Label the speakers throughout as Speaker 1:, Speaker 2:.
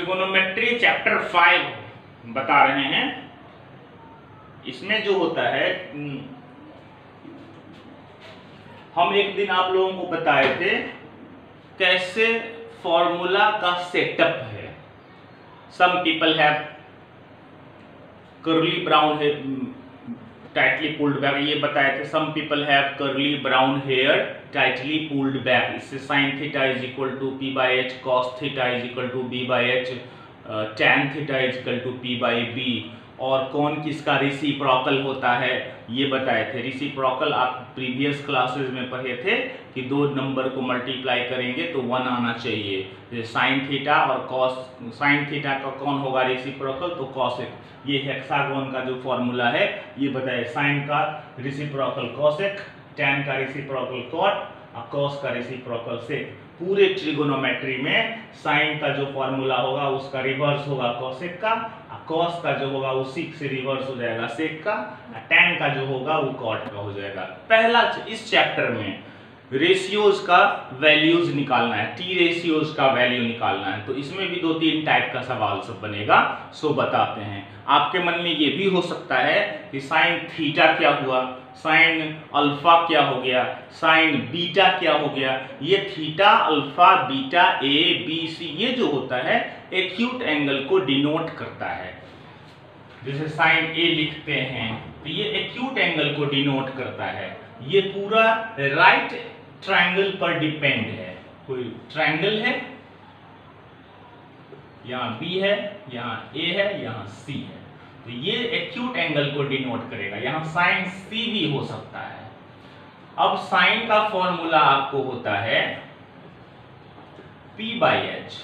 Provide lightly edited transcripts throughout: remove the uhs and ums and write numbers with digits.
Speaker 1: Trigonometry chapter 5 बता रहे हैं। इसमें जो होता है, हम एक दिन आप लोगों को बताए थे कैसे फॉर्मूला का सेटअप है। Some people have curly brown hair tightly pulled back, ये बताए थे। Some people have curly brown hair tightly pulled back. इससे sine theta is equal to P by H, cos theta is equal to B by H, tan theta is equal to P by B. और कौन किसका reciprocal होता है ये बताए थे। Reciprocal आप प्रीवियस क्लासेस में पढ़े थे कि दो नंबर को मल्टीप्लाई करेंगे तो 1 आना चाहिए। साइन थीटा और कॉस, साइन थीटा का कौन होगा रिसिप्रोकल, तो कॉसेक। ये हेक्सागोन का जो फॉर्मूला है ये बताए। साइन का रिसिप्रोकल कॉसेक, टैन का रिसिप्रोकल कॉट और कॉस का रिसिप्रोकल सेक। पूरे ट्रिगोनोमेट्री में साइन का जो फॉर्मूला होगा उसका रिवर्स होगा कॉसेक का, कॉस का जो होगा वो सीक से रिवर्स हो जाएगा सेक का, टैन का जो होगा वो कॉट का हो जाएगा। पहला इस चैप्टर में रेशियोज का वैल्यूज निकालना है, टी रेशियोज का वैल्यू निकालना है। तो इसमें भी 2-3 टाइप का सवाल सब बनेगा, सो बताते हैं। आपके मन में ये भी हो सकता है कि साइन थीटा क्या हुआ, साइन अल्फा क्या हो गया, साइन बीटा क्या हो गया। ये theta alpha beta A B C ये जो होता है एक्यूट एंगल को डिनोट करता है। जैसे साइन ए लिखते हैं तो ये एक्यूट एंगल को डिनोट करता है। ये पूरा राइट ट्रायंगल पर डिपेंड है। कोई ट्रायंगल है, यहाँ बी है, यहाँ ए है, यहाँ सी है, तो ये एक्यूट एंगल को डिनोट करेगा। यहाँ साइन सी भी हो सकता है। अब साइन का फॉर्मूला आपको होता है P by H,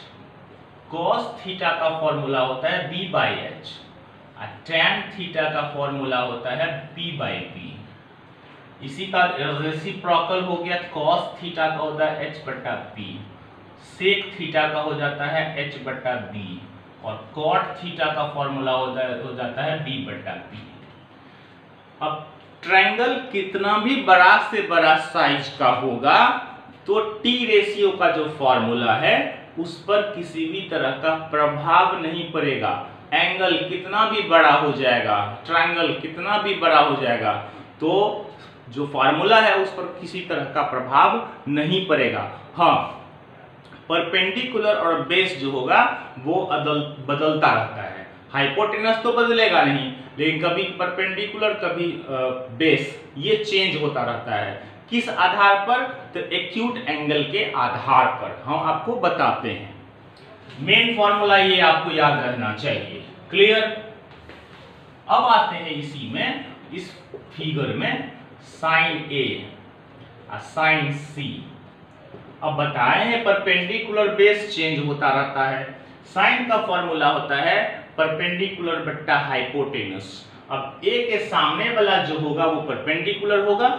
Speaker 1: cos theta का फॉर्मूला होता है B by H, tan theta का फॉर्मूला होता है P बाई बी। इसी का रेसिप्रोकल हो गया, कॉस थीटा का होता है H बटा P, सेक थीटा का हो जाता है H बटा B, और कॉट थीटा का फॉर्मूला हो जाता है B बटा P। अब ट्रायंगल कितना भी बड़ा से बड़ा साइज का होगा तो टी रेशियो का जो फॉर्मूला है उस पर किसी भी तरह का प्रभाव नहीं पड़ेगा। एंगल कितना भी बड़ा हो जाएगा, ट्रायंगल कितना भी बड़ा हो जाएगा, तो जो फॉर्मूला है उस पर किसी तरह का प्रभाव नहीं पड़ेगा। हाँ, परपेंडिकुलर और बेस जो होगा वो बदलता रहता है। हाइपोटेनस तो बदलेगा नहीं, लेकिन कभी परपेंडिकुलर कभी बेस ये चेंज होता रहता है। किस आधार पर, तो एक्यूट एंगल के आधार पर। हम आपको बताते हैं। मेन फॉर्मूला ये आपको याद रहना चाहिए। क्लियर। अब आते हैं इसी में, इस फिगर में साइन ए और साइन सी। अब बताए हैं परपेंडिकुलर बेस चेंज होता रहता है। साइन का फॉर्मूला होता है परपेंडिकुलर बट्टा हाइपोटेनस। अब ए के सामने वाला जो होगा वो परपेंडिकुलर होगा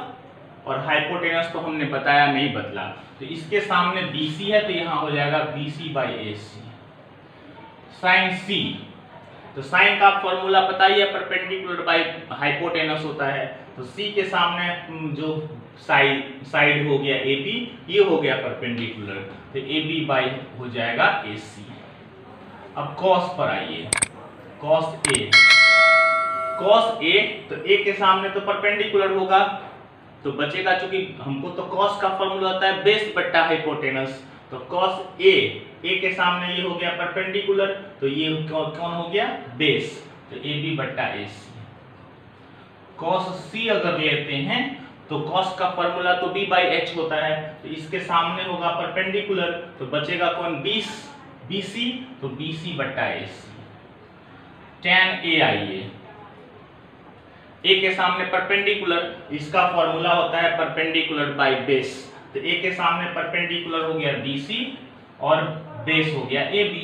Speaker 1: और हाइपोटेनस तो हमने बताया नहीं बदला। तो इसके सामने BC है तो यहां हो जाएगा BC बाई AC। साइन सी, तो साइन का फॉर्मूला पता ही है, परपेंडिकुलर बाई हाइपोटेनस होता है। तो C के सामने जो साइड हो गया AB, ये हो गया परपेंडिकुलर, तो AB बाई हो जाएगा AC। अब कॉस पर आइए, कॉस A, कॉस A, तो A के सामने तो परपेंडिकुलर होगा तो बचेगा, चूंकि हमको तो कॉस का फॉर्मूला होता है बेस बट्टा हाइपोटेनस, तो कॉस A के सामने ये हो गया परपेंडिकुलर, तो ये कौन हो गया बेस, तो AB बट्टा AC। कॉस C अगर लेते हैं तो कॉस का फॉर्मूला तो B बाई एच होता है, तो इसके सामने होगा परपेंडिकुलर, तो बचेगा कौन BC, तो BC बट्टा AC। टैन A आइए, A के सामने परपेंडिकुलर, इसका फॉर्मूला होता है परपेंडिकुलर बाई बेस, तो A के सामने परपेंडिकुलर हो गया BC और बेस हो गया AB।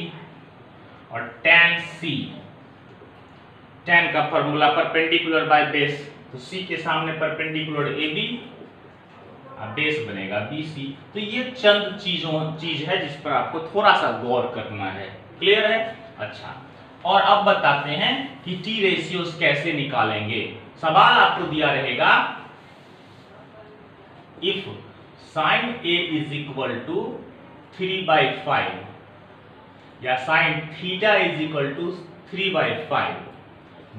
Speaker 1: और टैन C, टैन का फॉर्मूला परपेंडिकुलर बाई बेस, तो C के सामने परपेंडिकुलर AB और बेस बनेगा BC। तो ये चंद चीज है जिस पर आपको थोड़ा सा गौर करना है। क्लियर है? अच्छा, और अब बताते हैं कि टी रेशियोज कैसे निकालेंगे। सवाल आपको दिया रहेगा, if sine A is equal to 3/5 या sine theta is equal to 3/5,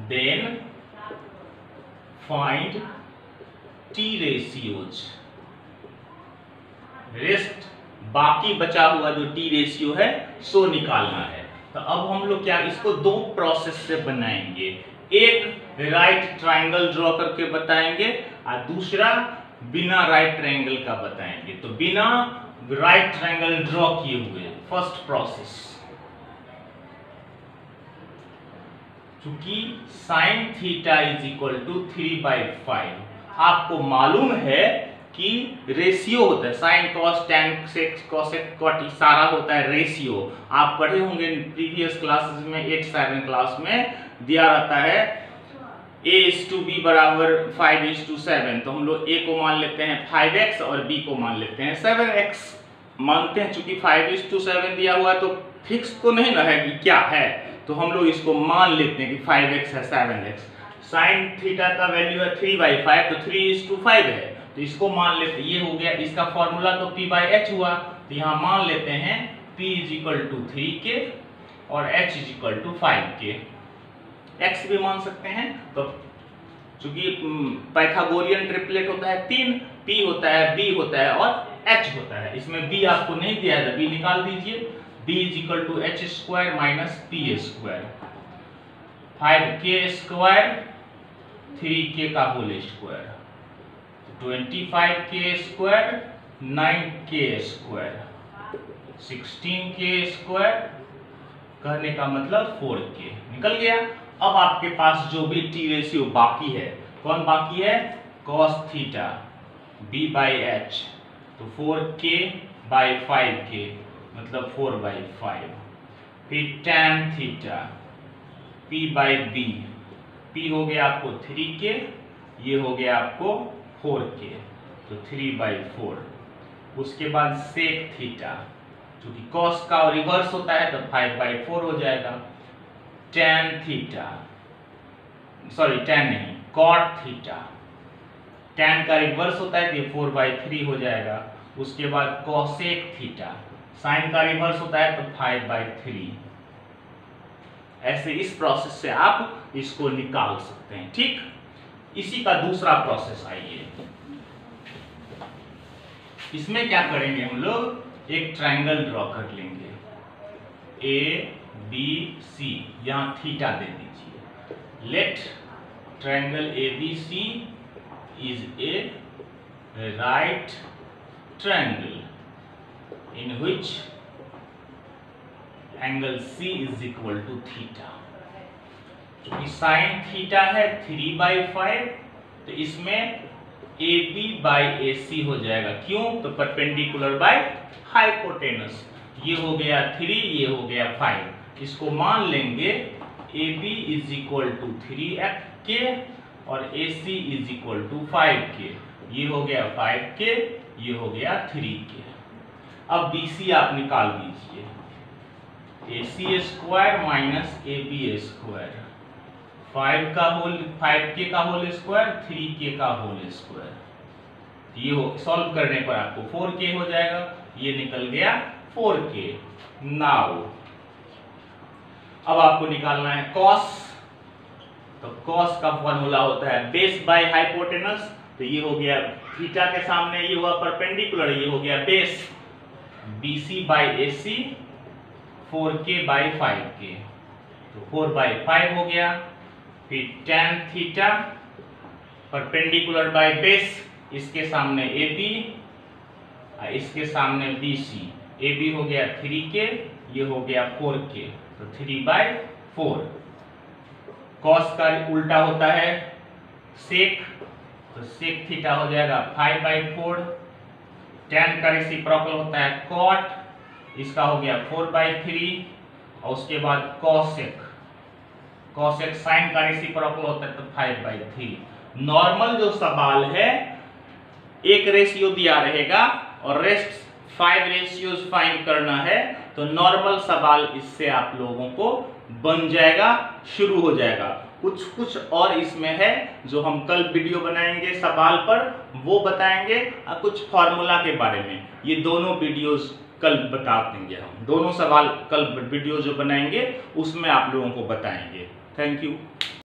Speaker 1: then find T ratios. Rest बाकी बचा हुआ जो टी रेशियो है सो निकालना है। तो अब हम लोग क्या इसको दो प्रोसेस से बनाएंगे, एक राइट ट्रायंगल ड्रॉ करके बताएंगे और दूसरा बिना राइट ट्रायंगल का बताएंगे। तो बिना राइट ट्रायंगल ड्रॉ किए हुए फर्स्ट प्रोसेस, चूंकि sine theta is equal to 3/5, आपको मालूम है कि रेशियो होता है, sine cos tan sec cosec cot सारा होता है रेशियो। आप पढ़े होंगे प्रीवियस क्लासेस में 8-7 क्लास में दिया रहता है a/b बराबर 5:7, तो हम लोग a को मान लेते हैं 5x और b को मान लेते हैं 7x। मानते हैं चूंकि 5:7 दिया हुआ है तो फिक्स तो नहीं ना है कि क्या है, तो हम लोग इसको मान लेते हैं कि 5x है 7x। साइन थीटा का वैल्यू है 3/5, तो 3:5 है, तो इसको मान लेते हैं। ये हो गया इसका फॉर्मूला, तो p/h हुआ, तो यहाँ मान लेते हैं p = 3k और h = 5k। x भी मान सकते हैं, तो चूंकि पाइथागोरियन ट्रिपलेट होता है 3, p होता है, b होता है और h होता है। इसमें b आपको नहीं दिया है, b निकाल दीजिए। b = h² - p², 5k², 3k का whole square, 25k², 9k², 16k², कहने का मतलब 4k निकल गया। अब आपके पास जो भी टी रेशियो बाकी है, कौन बाकी है, cos थीटा b/h, तो 4k/5k मतलब 4/5, फिर tan थीटा p/b, p हो गया आपको 3k, ये हो गया आपको 4k, तो 3/4। उसके बाद sec थीटा, क्योंकि cos का रिवर्स होता है तो 5/4 हो जाएगा। tan थीटा, सॉरी tan नहीं, cot थीटा, tan का रिवर्स होता है तो ये 4/3 हो जाएगा। उसके बाद cosec थीटा, sin का रिवर्स होता है तो 5/3। ऐसे इस प्रोसेस से आप इसको निकाल सकते हैं, ठीक। इसी का दूसरा प्रोसेस आइए, इसमें क्या करेंगे हम लोग, एक ट्रायंगल ड्रॉ कर लेंगे ABC, यहां थीटा दे दीजिए। Let triangle ABC is a right triangle in which angle C is equal to theta. क्योंकि साइन थीटा है 3/5, तो इसमें AB/AC हो जाएगा। क्यों, तो परपेंडिकुलर बाय हाइपोटेनस। ये हो गया 3, ये हो गया 5। इसको मान लेंगे AB = 3k और AC = 5k। ये हो गया 5k, ये हो गया 3k। अब BC आप निकाल दीजिए, AC² - AB², 5k का होल स्क्वायर, 3k का होल स्क्वायर। ये हो सॉल्व करने पर आपको 4k हो जाएगा, ये निकल गया 4k। नाउ अब आपको निकालना है cos, तो cos का फॉर्मूला होता है बेस बाय हाइपोटेनस। तो ये हो गया थीटा के सामने ये हुआ परपेंडिकुलर, ये हो गया बेस, BC/AC 4k/5k, तो 4/5 हो गया। फिर tan theta perpendicular by base, इसके सामने AB, इसके सामने BC, AB हो गया 3k, ये हो गया 4k, तो 3/4। cos का उल्टा होता है sec, तो sec थीटा हो जाएगा 5/4। tan का रेसिप्रोकल होता है cot, इसका हो गया 4/3। और उसके बाद cosec sin का रेसिप्रोकल होता है तो 5/3। नॉर्मल जो सवाल है एक रेशियो दिया रहेगा और रेस्ट 5 रेशियोज फाइंड करना है, तो नॉर्मल सवाल इससे आप लोगों को बन जाएगा, शुरू हो जाएगा। कुछ और इसमें है जो हम कल वीडियो बनाएंगे सवाल पर, वो बताएंगे, और कुछ फॉर्मूला के बारे में। ये दोनों वीडियोस कल बता देंगे। हम दोनों सवाल कल वीडियो जो बनाएंगे उसमें आप लोगों को बताएंगे। Thank you.